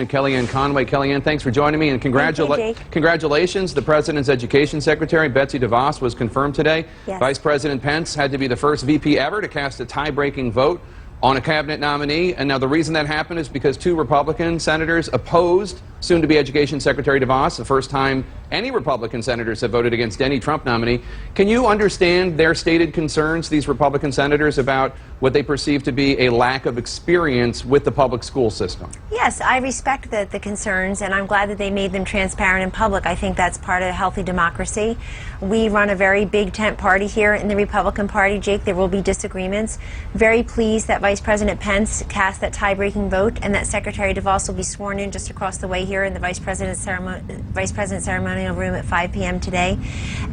Kellyanne Conway. Kellyanne, thanks for joining me, and congratulations. The President's Education Secretary, Betsy DeVos, was confirmed today. Yes. Vice President Pence had to be the first VP ever to cast a tie-breaking vote on a cabinet nominee. And now the reason that happened is because two Republican senators opposed soon-to-be Education Secretary DeVos, the first time any Republican senators have voted against any Trump nominee. Can you understand their stated concerns, these Republican senators, about what they perceive to be a lack of experience with the public school system? Yes, I respect the concerns, and I'm glad that they made them transparent in public. I think that's part of a healthy democracy. We run a very big tent party here in the Republican Party, Jake. There will be disagreements. Very pleased that Vice President Pence cast that tie-breaking vote, and that Secretary DeVos will be sworn in just across the way here in the Vice President's ceremonial room at 5 p.m. today,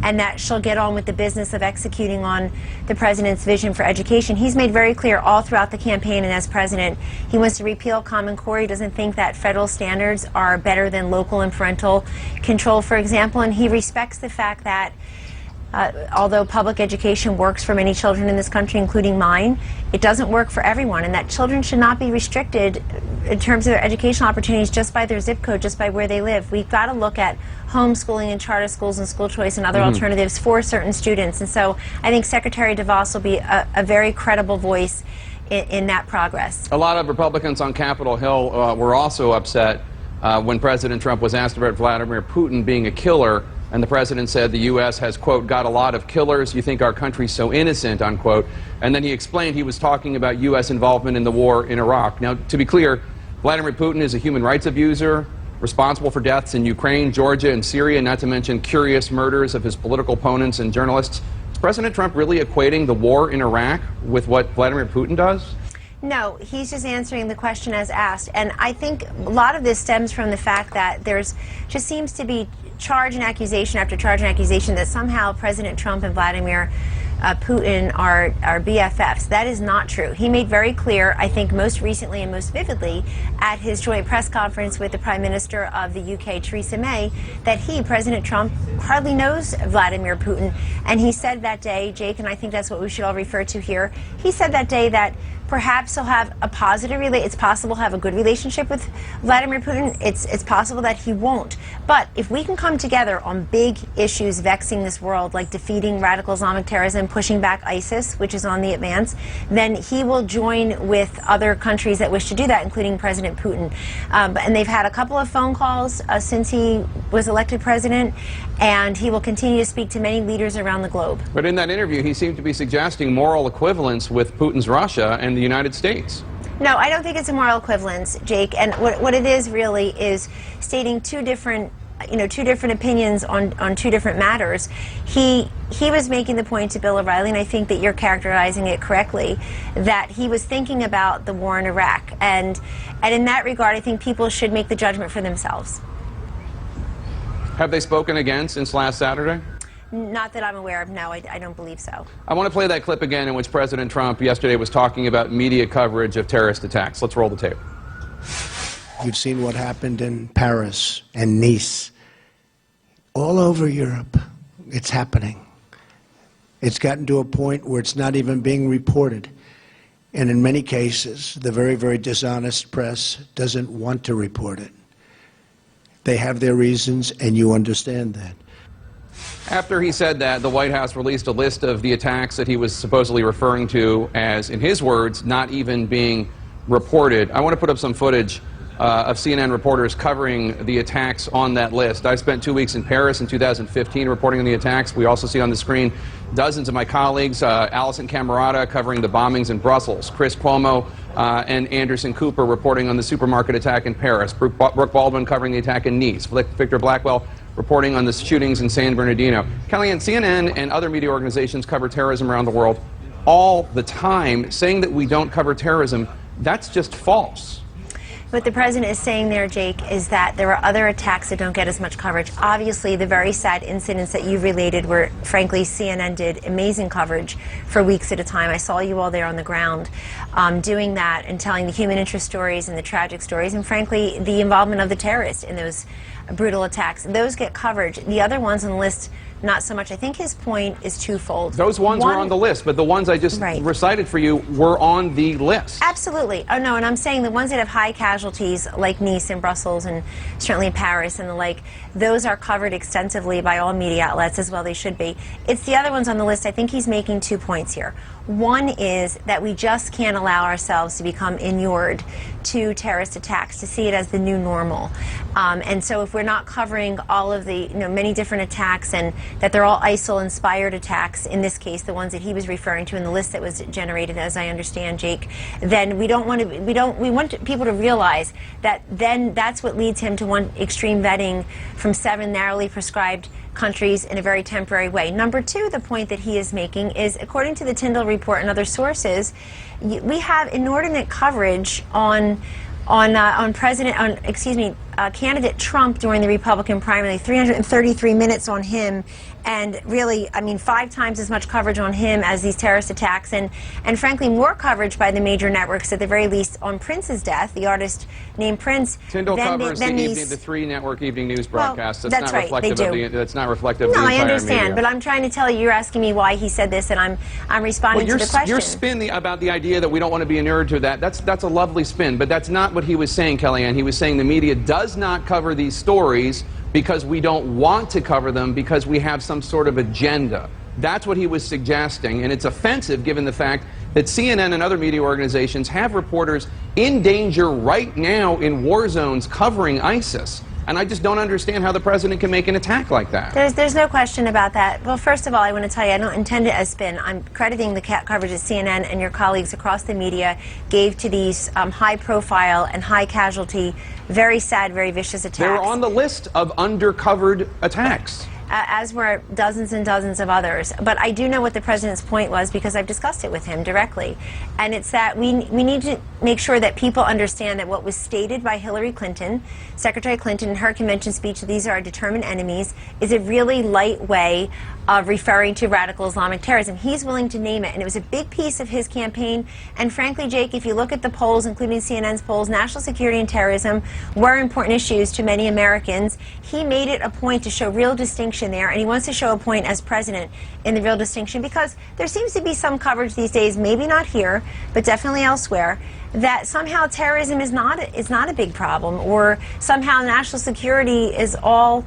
and that she'll get on with the business of executing on the President's vision for education. He's made very clear all throughout the campaign and as President, he wants to repeal Common Core. He doesn't think that federal standards are better than local and parental control, for example, and he respects the fact that although public education works for many children in this country, including mine, it doesn't work for everyone, and that children should not be restricted in terms of their educational opportunities just by their zip code, just by where they live. We've got to look at homeschooling and charter schools and school choice and other alternatives for certain students. And so I think Secretary DeVos will be a very credible voice in that progress. A lot of Republicans on Capitol Hill were also upset when President Trump was asked about Vladimir Putin being a killer. And the president said the U.S. has, quote, got a lot of killers. You think our country's so innocent, unquote. And then he explained he was talking about U.S. involvement in the war in Iraq. Now, to be clear, Vladimir Putin is a human rights abuser, responsible for deaths in Ukraine, Georgia, and Syria, not to mention curious murders of his political opponents and journalists. Is President Trump really equating the war in Iraq with what Vladimir Putin does? No, he's just answering the question as asked. And I think a lot of this stems from the fact that there's just seems to be charge and accusation after charge and accusation that somehow President Trump and Vladimir Putin are BFFs. That is not true. He made very clear, I think most recently and most vividly, at his joint press conference with the Prime Minister of the UK, Theresa May, that he, President Trump, hardly knows Vladimir Putin. And he said that day, Jake, and I think that's what we should all refer to here, he said that day that perhaps he'll have a positive it's possible he'll have a good relationship with Vladimir Putin. It's possible that he won't. But if we can come together on big issues vexing this world, like defeating radical Islamic terrorism, pushing back ISIS, which is on the advance, then he will join with other countries that wish to do that, including President Putin. And they've had a couple of phone calls since he was elected president, and he will continue to speak to many leaders around the globe. But in that interview, he seemed to be suggesting moral equivalence with Putin's Russia and the United States. No, I don't think it's a moral equivalence, Jake. And what it is really is stating two different opinions on two different matters. He was making the point to Bill O'Reilly, and I think that you're characterizing it correctly, that he was thinking about the war in Iraq. And in that regard, I think people should make the judgment for themselves. Have they spoken again since last Saturday? Not that I'm aware of, no, I don't believe so. I want to play that clip again in which President Trump yesterday was talking about media coverage of terrorist attacks. Let's roll the tape. You've seen what happened in Paris and Nice. All over Europe, it's happening. It's gotten to a point where it's not even being reported. And in many cases, the very, very dishonest press doesn't want to report it. They have their reasons, and you understand that. After he said that, the White House released a list of the attacks that he was supposedly referring to as, in his words, not even being reported. I want to put up some footage of CNN reporters covering the attacks on that list. I spent 2 weeks in Paris in 2015 reporting on the attacks. We also see on the screen dozens of my colleagues, Alison Camerata covering the bombings in Brussels, Chris Cuomo and Anderson Cooper reporting on the supermarket attack in Paris, Brooke Baldwin covering the attack in Nice, Victor Blackwell reporting on the shootings in San Bernardino. Kellyanne, CNN and other media organizations cover terrorism around the world all the time. Saying that we don't cover terrorism, that's just false. What the president is saying there, Jake, is that there are other attacks that don't get as much coverage. Obviously, the very sad incidents that you related where, frankly, CNN did amazing coverage for weeks at a time. I saw you all there on the ground doing that and telling the human interest stories and the tragic stories and, frankly, the involvement of the terrorists in those brutal attacks. Those get coverage. The other ones on the list, not so much. I think his point is twofold. Those ones were on the list, but the ones I just recited for you were on the list. Absolutely. Oh, no, and I'm saying the ones that have high casualties, like Nice and Brussels and certainly Paris and the like, those are covered extensively by all media outlets, as well they should be. It's the other ones on the list. I think he's making 2 points here. One is that we just can't allow ourselves to become inured to terrorist attacks, to see it as the new normal. And so if we're not covering all of the many different attacks, and that they're all ISIL-inspired attacks, in this case, the ones that he was referring to in the list that was generated, as I understand, Jake, then we want people to realize that then that's what leads him to want extreme vetting from 7 narrowly prescribed countries in a very temporary way. Number two, the point that he is making is, according to the Tyndall report and other sources, we have inordinate coverage on candidate Trump during the Republican primary, 333 minutes on him, and really, I mean, 5 times as much coverage on him as these terrorist attacks, and frankly, more coverage by the major networks, at the very least, on Prince's death, the artist named Prince. Tyndall covers the 3 network evening news broadcasts. Well, that's right, they do. That's not reflective of the entire media. No, I understand, but I'm trying to tell you, you're asking me why he said this, and I'm responding to the question. Your spin about the idea that we don't want to be inured to that's a lovely spin, but that's not what he was saying, Kellyanne. He was saying the media does not cover these stories because we don't want to cover them, because we have some sort of agenda. That's what he was suggesting, and it's offensive given the fact that CNN and other media organizations have reporters in danger right now in war zones covering ISIS. And I just don't understand how the president can make an attack like that. There's no question about that. Well, first of all, I want to tell you, I don't intend it as spin. I'm crediting the coverage that CNN and your colleagues across the media gave to these high-profile and high-casualty, very sad, very vicious attacks. They were on the list of undercovered attacks. As were dozens and dozens of others. But I do know what the president's point was, because I've discussed it with him directly. And it's that we need to make sure that people understand that what was stated by Hillary Clinton, Secretary Clinton, in her convention speech, these are our determined enemies, is a really light way of referring to radical Islamic terrorism. He's willing to name it, and it was a big piece of his campaign. And frankly, Jake, if you look at the polls, including CNN's polls, national security and terrorism were important issues to many Americans. He made it a point to show real distinction there, and he wants to show a point as president in the real distinction, because there seems to be some coverage these days, maybe not here, but definitely elsewhere, that somehow terrorism is not a big problem, or somehow national security is all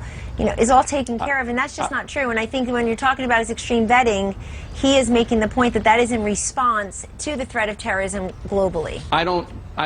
taken care of, and that's just not true. And I think when you're talking about his extreme vetting, he is making the point that that is in response to the threat of terrorism globally. I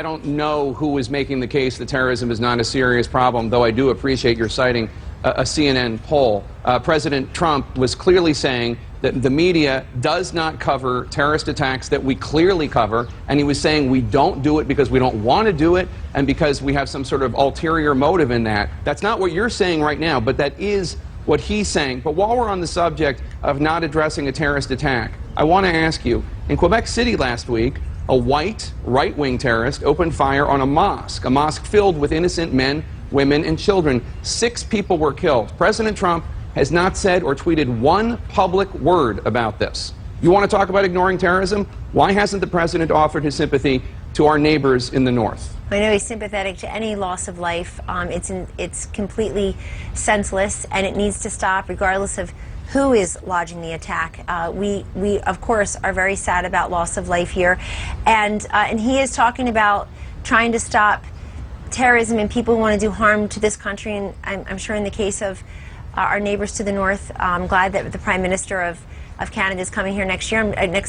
don't know who is making the case that terrorism is not a serious problem, though I do appreciate your citing a CNN poll. President Trump was clearly saying that the media does not cover terrorist attacks that we clearly cover, and he was saying we don't do it because we don't want to do it and because we have some sort of ulterior motive in that. That's not what you're saying right now, but that is what he's saying. But while we're on the subject of not addressing a terrorist attack, I want to ask you, in Quebec City last week, a white right-wing terrorist opened fire on a mosque filled with innocent men, women, and children. 6 people were killed. President Trump has not said or tweeted one public word about this. You want to talk about ignoring terrorism? Why hasn't the president offered his sympathy to our neighbors in the north? I know he's sympathetic to any loss of life. It's completely senseless, and it needs to stop regardless of who is lodging the attack. We of course are very sad about loss of life here, and he is talking about trying to stop terrorism and people who want to do harm to this country. And I'm sure in the case of our neighbors to the north, I'm glad that the Prime Minister of Canada is coming here next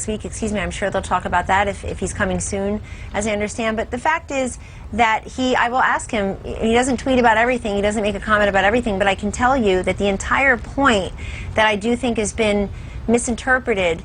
week. I'm sure they'll talk about that if he's coming soon, as I understand. But the fact is that I will ask him, he doesn't tweet about everything, he doesn't make a comment about everything, but I can tell you that the entire point that I do think has been misinterpreted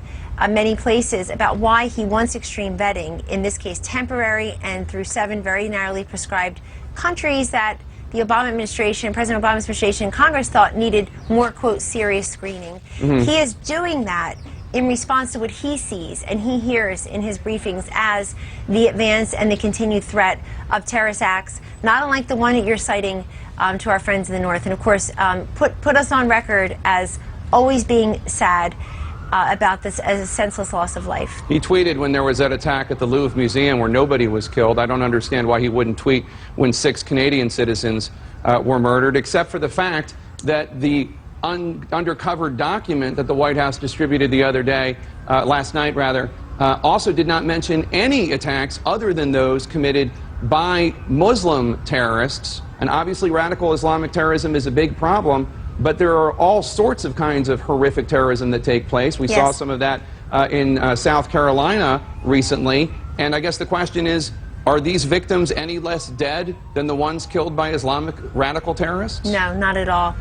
many places about why he wants extreme vetting, in this case temporary and through 7 very narrowly prescribed countries that the Obama administration, President Obama's administration, Congress thought needed more, quote, serious screening. He is doing that in response to what he sees and he hears in his briefings as the advance and the continued threat of terrorist acts, not unlike the one that you're citing to our friends in the north. And of course, put us on record as always being sad about this as a senseless loss of life. He tweeted when there was that attack at the Louvre Museum where nobody was killed. I don't understand why he wouldn't tweet when 6 Canadian citizens were murdered, except for the fact that the undercover document that the White House distributed the other day, last night rather, also did not mention any attacks other than those committed by Muslim terrorists. And obviously radical Islamic terrorism is a big problem, but there are all sorts of kinds of horrific terrorism that take place. We saw some of that in South Carolina recently. And I guess the question is, are these victims any less dead than the ones killed by Islamic radical terrorists? No, not at all.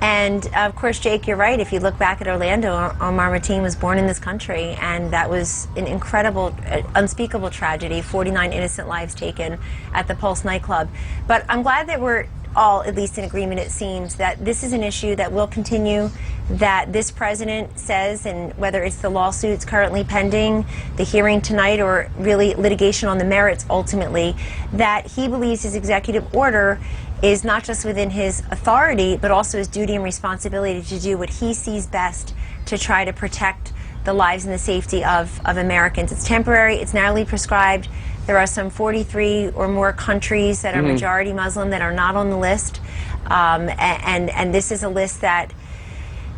And of course, Jake, you're right. If you look back at Orlando, Omar Mateen was born in this country, and that was an incredible, unspeakable tragedy. 49 innocent lives taken at the Pulse nightclub. But I'm glad that we're all, at least in agreement, it seems, that this is an issue that will continue, that this president says, and whether it's the lawsuits currently pending, the hearing tonight, or really litigation on the merits ultimately, that he believes his executive order is not just within his authority, but also his duty and responsibility to do what he sees best to try to protect the lives and the safety of Americans. It's temporary, it's narrowly prescribed. There are some 43 or more countries that are majority Muslim that are not on the list, and this is a list that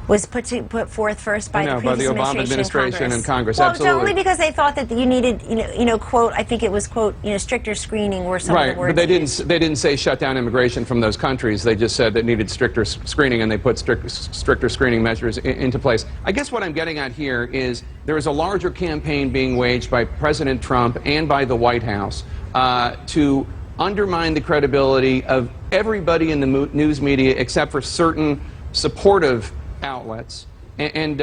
was put forth first by the previous Obama administration and Congress. Well, Absolutely. only because they thought that you needed, quote, I think it was, quote, stricter screening or some of the words. But they didn't say shut down immigration from those countries. They just said that needed stricter screening, and they put stricter screening measures into place. I guess what I'm getting at here is there is a larger campaign being waged by President Trump and by the White House to undermine the credibility of everybody in the news media except for certain supportive outlets. And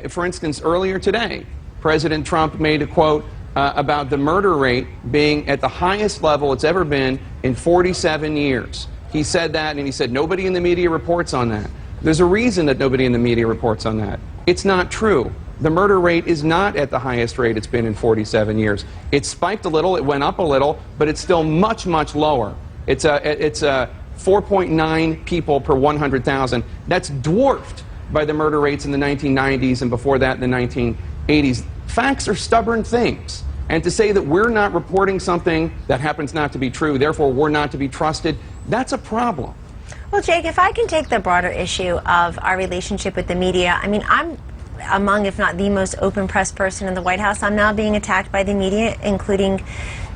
for instance, earlier today, President Trump made a quote about the murder rate being at the highest level it's ever been in 47 years. He said that, and he said nobody in the media reports on that. There's a reason that nobody in the media reports on that. It's not true. The murder rate is not at the highest rate it's been in 47 years. It spiked a little, it went up a little, but it's still much, much lower. It's 4.9 people per 100,000. That's dwarfed by the murder rates in the 1990s and before that in the 1980s. Facts are stubborn things. And to say that we're not reporting something that happens not to be true, therefore we're not to be trusted, that's a problem. Well, Jake, if I can take the broader issue of our relationship with the media, I mean, I'm among, if not the most open press person in the White House. I'm now being attacked by the media, including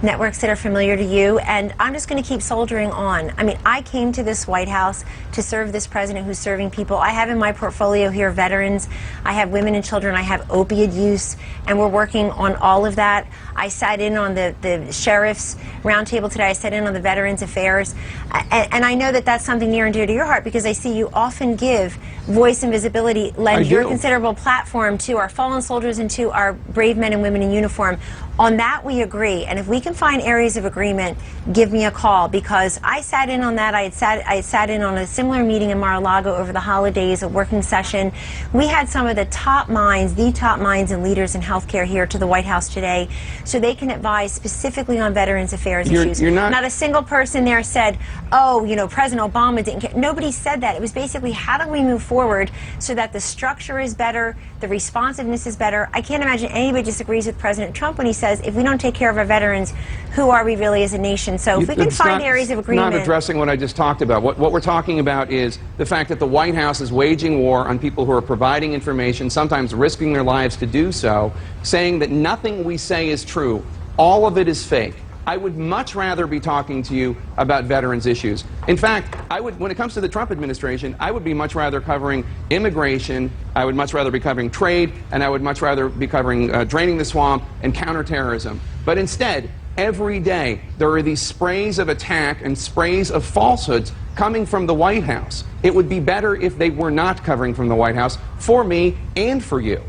networks that are familiar to you, and I'm just going to keep soldiering on. I mean, I came to this White House to serve this president who's serving people. I have in my portfolio here veterans, I have women and children, I have opioid use, and we're working on all of that. I sat in on the sheriff's roundtable today. I sat in on the Veterans Affairs, and I know that that's something near and dear to your heart because I see you often give voice and visibility, lend your considerable platform to our fallen soldiers and to our brave men and women in uniform. On that, we agree, and if we can find areas of agreement, give me a call, because I sat in on that. I sat in on a similar meeting in Mar-a-Lago over the holidays, a working session. We had some of the top minds and leaders in healthcare here to the White House today, so they can advise specifically on Veterans Affairs issues. Not a single person there said, oh, President Obama didn't care. Nobody said that. It was basically, how do we move forward so that the structure is better, the responsiveness is better. I can't imagine anybody disagrees with President Trump when he says, if we don't take care of our veterans, who are we really as a nation? So if we can find areas of agreement. Not addressing what I just talked about. What we're talking about is the fact that the White House is waging war on people who are providing information, sometimes risking their lives to do so, saying that nothing we say is true. All of it is fake. I would much rather be talking to you about veterans issues. In fact, when it comes to the Trump administration, I would be much rather covering immigration, I would much rather be covering trade, and I would much rather be covering draining the swamp and counterterrorism. But instead, every day, there are these sprays of attack and sprays of falsehoods coming from the White House. It would be better if they were not covering from the White House, for me and for you.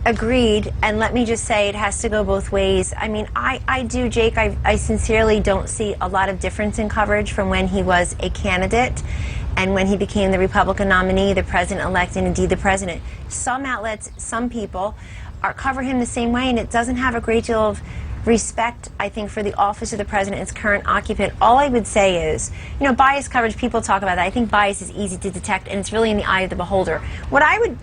Agreed, and let me just say it has to go both ways. I mean, I do, Jake, I sincerely don't see a lot of difference in coverage from when he was a candidate and when he became the Republican nominee, the president-elect, and indeed the president. Some outlets, some people cover him the same way, and it doesn't have a great deal of respect, I think, for the office of the president, its current occupant. All I would say is, bias coverage, people talk about that. I think bias is easy to detect, and it's really in the eye of the beholder. What I would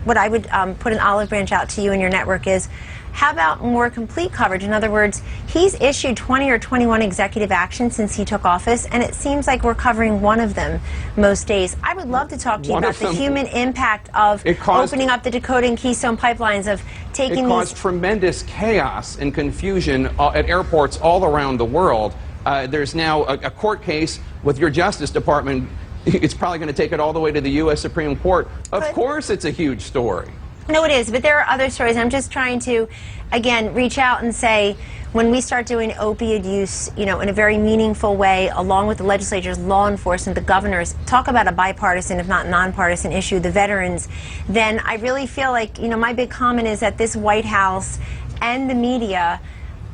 what I would put an olive branch out to you and your network is, how about more complete coverage? In other words, he's issued 20 or 21 executive actions since he took office, and it seems like we're covering one of them most days. I would love to talk to you about the human impact of opening up the Dakota and Keystone pipelines, of taking It caused tremendous chaos and confusion at airports all around the world. There's now a court case with your Justice Department. It's probably going to take it all the way to the U.S. Supreme Court. Of course it's a huge story. No, it is, but there are other stories. I'm just trying to, again, reach out and say, when we start doing opioid use, in a very meaningful way, along with the legislatures, law enforcement, the governors, talk about a bipartisan, if not nonpartisan issue, the veterans, then I really feel like, my big comment is that this White House and the media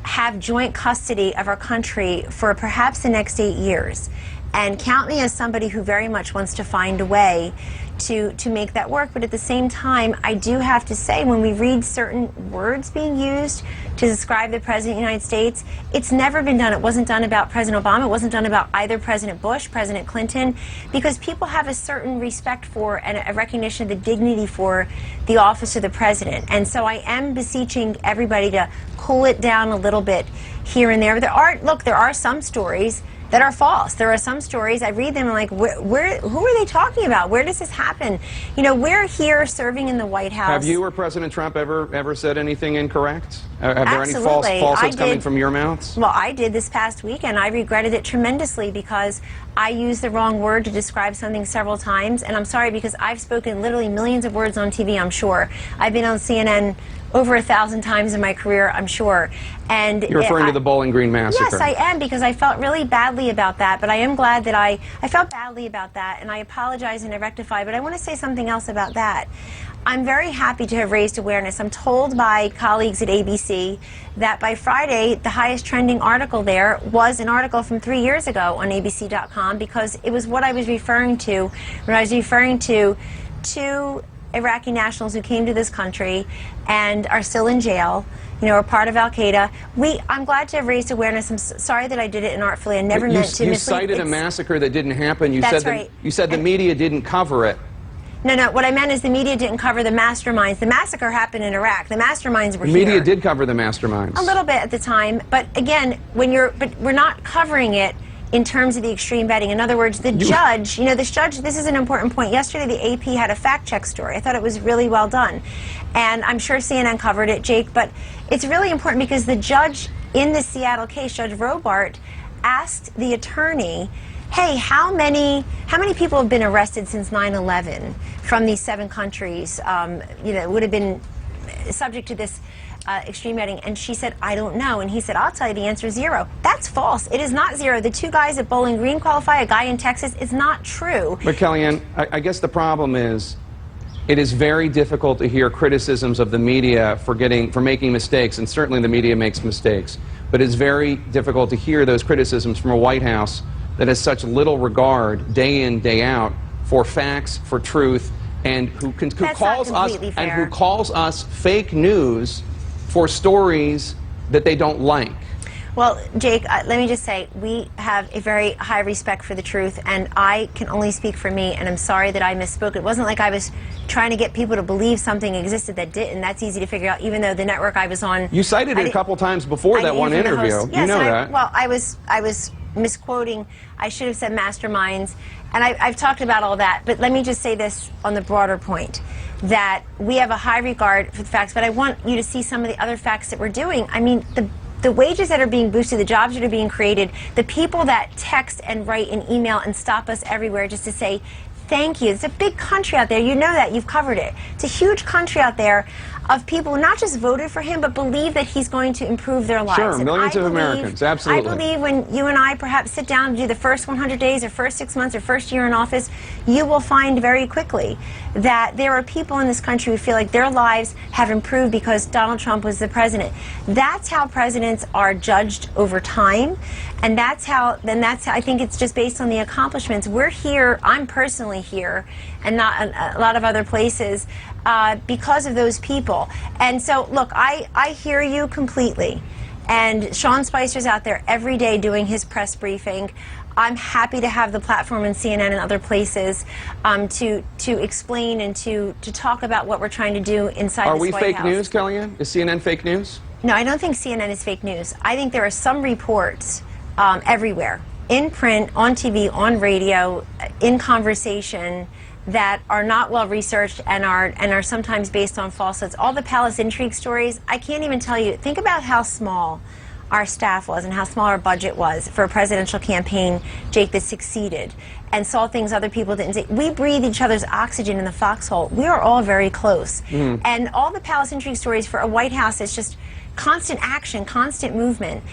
have joint custody of our country for perhaps the next 8 years. And count me as somebody who very much wants to find a way to make that work. But at the same time, I do have to say, when we read certain words being used to describe the President of the United States, it's never been done. It wasn't done about President Obama. It wasn't done about either President Bush, President Clinton, because people have a certain respect for and a recognition of the dignity for the office of the President. And so I am beseeching everybody to cool it down a little bit here and there. There are some stories that are false. There are some stories, I read them and I'm like, who are they talking about? Where does this happen? We're here serving in the White House. Have you or President Trump ever said anything incorrect? Have there any falsehoods coming from your mouths? Well, I did this past week, and I regretted it tremendously because I used the wrong word to describe something several times, and I'm sorry because I've spoken literally millions of words on TV, I'm sure. I've been on CNN over 1,000 times in my career, I'm sure. And you're referring to the Bowling Green massacre. Yes, I am, because I felt really badly about that, but I am glad that I felt badly about that, and I apologize and I rectify, but I want to say something else about that. I'm very happy to have raised awareness. I'm told by colleagues at ABC that by Friday, the highest trending article there was an article from 3 years ago on ABC.com, because it was what I was referring to when I was referring to two Iraqi nationals who came to this country and are still in jail, are part of al-Qaeda. I'm glad to have raised awareness. I'm sorry that I did it inartfully. I never meant to mislead. You cited a massacre that didn't happen. That's right. You said the media didn't cover it. No, what I meant is the media didn't cover the masterminds. The massacre happened in Iraq. The masterminds were here. The media did cover the masterminds. A little bit at the time, but again, but we're not covering it in terms of the extreme vetting. In other words, the judge, this is an important point. Yesterday, the AP had a fact-check story. I thought it was really well done. And I'm sure CNN covered it, Jake, but it's really important because the judge in the Seattle case, Judge Robart, asked the attorney, hey, how many people have been arrested since 9/11 from these 7 countries, would have been subject to this extreme vetting? And she said, I don't know. And he said, I'll tell you, the answer is 0. That's false. It is not 0. The 2 guys at Bowling Green qualify, a guy in Texas. It's not true. But Kellyanne, I guess the problem is, it is very difficult to hear criticisms of the media for making mistakes, and certainly the media makes mistakes. But it's very difficult to hear those criticisms from a White House that has such little regard, day in, day out, for facts, for truth, and who calls us fake news for stories that they don't like. Well, Jake, let me just say, we have a very high respect for the truth, and I can only speak for me, and I'm sorry that I misspoke. It wasn't like I was trying to get people to believe something existed that didn't. That's easy to figure out, even though the network I was on... You cited it a couple times before that one interview. Yes, you know that. Well, I was misquoting. I should have said masterminds, and I've talked about all that. But let me just say this on the broader point, that we have a high regard for the facts, but I want you to see some of the other facts that we're doing. I mean, the wages that are being boosted, the jobs that are being created, the people that text and write and email and stop us everywhere just to say thank you. It's a big country out there. You know that. You've covered it. It's a huge country out there of people who not just voted for him, but believe that he's going to improve their lives. Sure, millions of Americans, absolutely. I believe when you and I perhaps sit down and do the first 100 days or first 6 months or first year in office, you will find very quickly that there are people in this country who feel like their lives have improved because Donald Trump was the president. That's how presidents are judged over time, and that's how I think it's just based on the accomplishments. We're here, I'm personally here, and not a lot of other places, because of those people. And so, look, I hear you completely. And Sean Spicer's out there every day doing his press briefing. I'm happy to have the platform in CNN and other places to explain and to talk about what we're trying to do inside Are this we White fake House. news, Kellyanne? Is CNN fake news? No, I don't think CNN is fake news. I think there are some reports everywhere, in print, on TV, on radio, in conversation, that are not well researched and are sometimes based on falsehoods. All the palace intrigue stories, I can't even tell you. Think about how small our staff was and how small our budget was for a presidential campaign, Jake, that succeeded and saw things other people didn't see. We breathe each other's oxygen in the foxhole. We are all very close. And all the palace intrigue stories for a White House is just constant action, constant movement.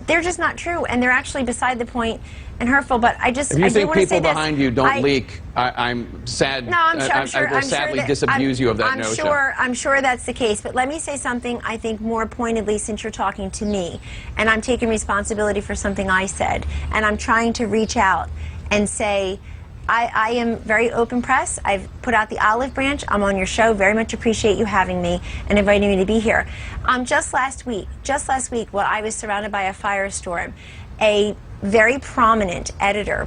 They're just not true, and they're actually beside the point and hurtful. But I If you think people behind you don't leak, I'm sad. No, I'm sure. I will sadly disabuse you of that notion. I'm sure that's the case. But let me say something, I think, more pointedly, since you're talking to me, and I'm taking responsibility for something I said, and I'm trying to reach out and say, I am very open press. I've put out the olive branch. I'm on your show. Very much appreciate you having me and inviting me to be here. Just last week, while I was surrounded by a firestorm, a very prominent editor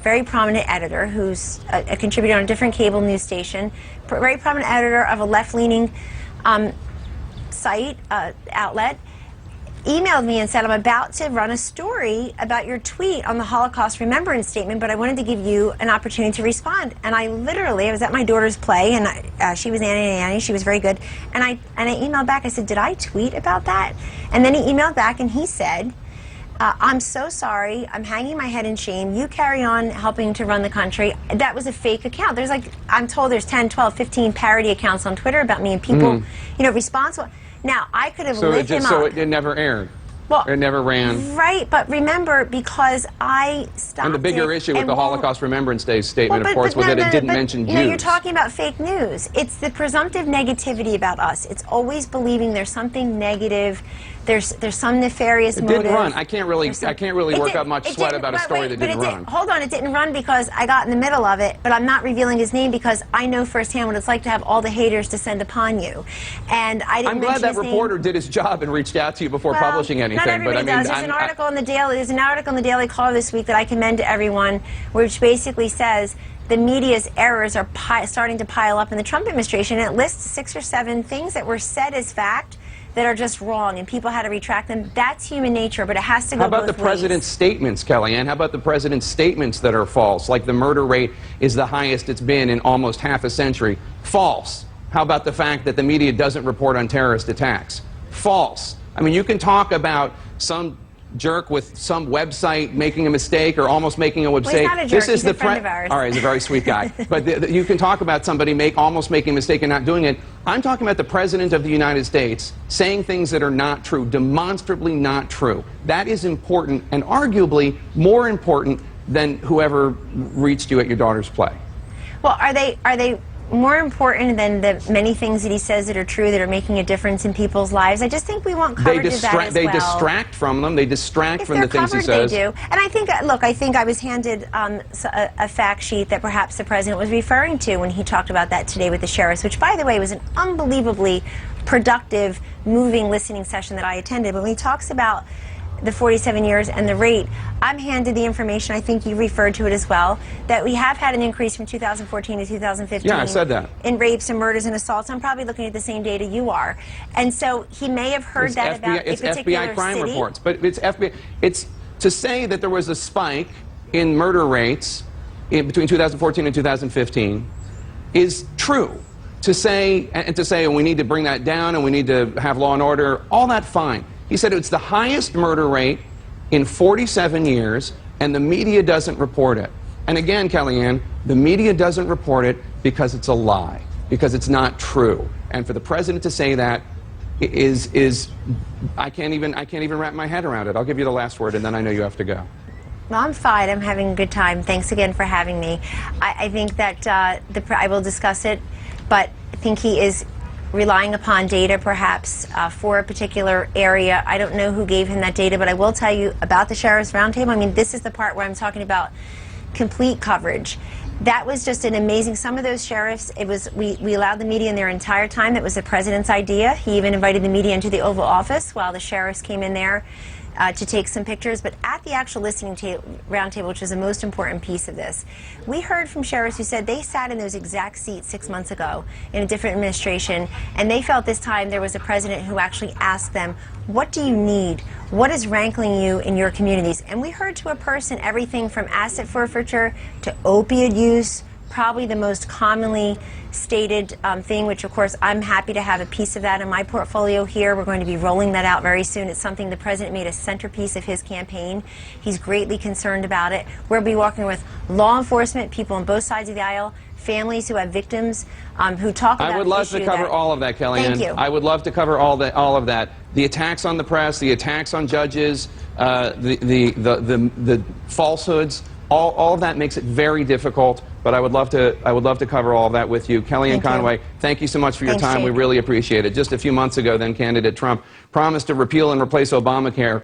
who's a contributor on a different cable news station, very prominent editor of a left-leaning site, outlet, emailed me and said, I'm about to run a story about your tweet on the Holocaust Remembrance Statement, but I wanted to give you an opportunity to respond. And I was at my daughter's play, and she was Annie, she was very good. And I emailed back, I said, did I tweet about that? And then he emailed back and he said, I'm so sorry, I'm hanging my head in shame. You carry on helping to run the country. That was a fake account. There's I'm told there's 10, 12, 15 parody accounts on Twitter about me, and people, responsible. Now, I could have lit him up. So it never aired. Well, it never ran. Right, but remember, because I stopped And the bigger issue with the Holocaust Remembrance Day statement, of course, was that it didn't mention Jews. No, you're talking about fake news. It's the presumptive negativity about us. It's always believing there's something negative. There's some nefarious motive. It didn't run. I can't really work up much sweat about a story that didn't run. Hold on, it didn't run because I got in the middle of it, but I'm not revealing his name because I know firsthand what it's like to have all the haters descend upon you. And I didn't. I'm glad that reporter did his job and reached out to you before publishing anything. Not everybody does. There's an article in the Daily Caller this week that I commend to everyone, which basically says the media's errors are starting to pile up in the Trump administration. And it lists 6 or 7 things that were said as fact that are just wrong, and people had to retract them. That's human nature, but it has to go both ways. How about the president's statements, Kellyanne? How about the president's statements that are false, like the murder rate is the highest it's been in almost half a century? False. How about the fact that the media doesn't report on terrorist attacks? False. I mean, you can talk about some jerk with some website making a mistake or almost making a mistake. Well, he's not a jerk. He's a friend of ours. All right, he's a very sweet guy. But you can talk about somebody almost making a mistake and not doing it. I'm talking about the President of the United States saying things that are not true, demonstrably not true. That is important, and arguably more important than whoever reached you at your daughter's play. Well, are they more important than the many things that he says that are true, that are making a difference in people's lives? I just think we want coverage of that as well. They distract from them. They distract from the things he says. They do. And I think, look, I think I was handed a fact sheet that perhaps the president was referring to when he talked about that today with the sheriffs, which, by the way, was an unbelievably productive, moving listening session that I attended. But when he talks about the 47 years and the rate, I'm handed the information, I think you referred to it as well, that we have had an increase from 2014 to 2015. Yeah, I said that. In rapes and murders and assaults. I'm probably looking at the same data you are. And so he may have heard about a particular city. It's FBI crime reports. But it's FBI. It's to say that there was a spike in murder rates between 2014 and 2015 is true. To say we need to bring that down and we need to have law and order, all that fine. He said it's the highest murder rate in 47 years, and the media doesn't report it. And again, Kellyanne, the media doesn't report it because it's a lie, because it's not true. And for the president to say that is I can't even wrap my head around it. I'll give you the last word, and then I know you have to go. Well, I'm fine. I'm having a good time. Thanks again for having me. I think that I will discuss it, but I think he is relying upon data perhaps for a particular area. I don't know who gave him that data, but I will tell you about the Sheriff's Roundtable. I mean, this is the part where I'm talking about complete coverage. That was just an amazing, some of those sheriffs, we allowed the media in their entire time. That was the president's idea. He even invited the media into the Oval Office while the sheriffs came in there. to take some pictures, but at the actual listening roundtable, which is the most important piece of this, we heard from sheriffs who said they sat in those exact seats 6 months ago in a different administration, and they felt this time there was a president who actually asked them, what do you need? What is rankling you in your communities? And we heard to a person everything from asset forfeiture to opioid use, probably the most commonly stated thing, which of course I'm happy to have a piece of that in my portfolio here. We're going to be rolling that out very soon. It's something the president made a centerpiece of his campaign. He's greatly concerned about it. We'll be working with law enforcement, people on both sides of the aisle, families who have victims who talk about I would love to cover all of that, Kellyanne. Thank you. I would love to cover all of that. The attacks on the press, the attacks on judges, the falsehoods, all of that makes it very difficult. But I would love to cover all of that with you. Kellyanne Conway, thank you so much for your time. Jake. We really appreciate it. Just a few months ago, then candidate Trump promised to repeal and replace Obamacare.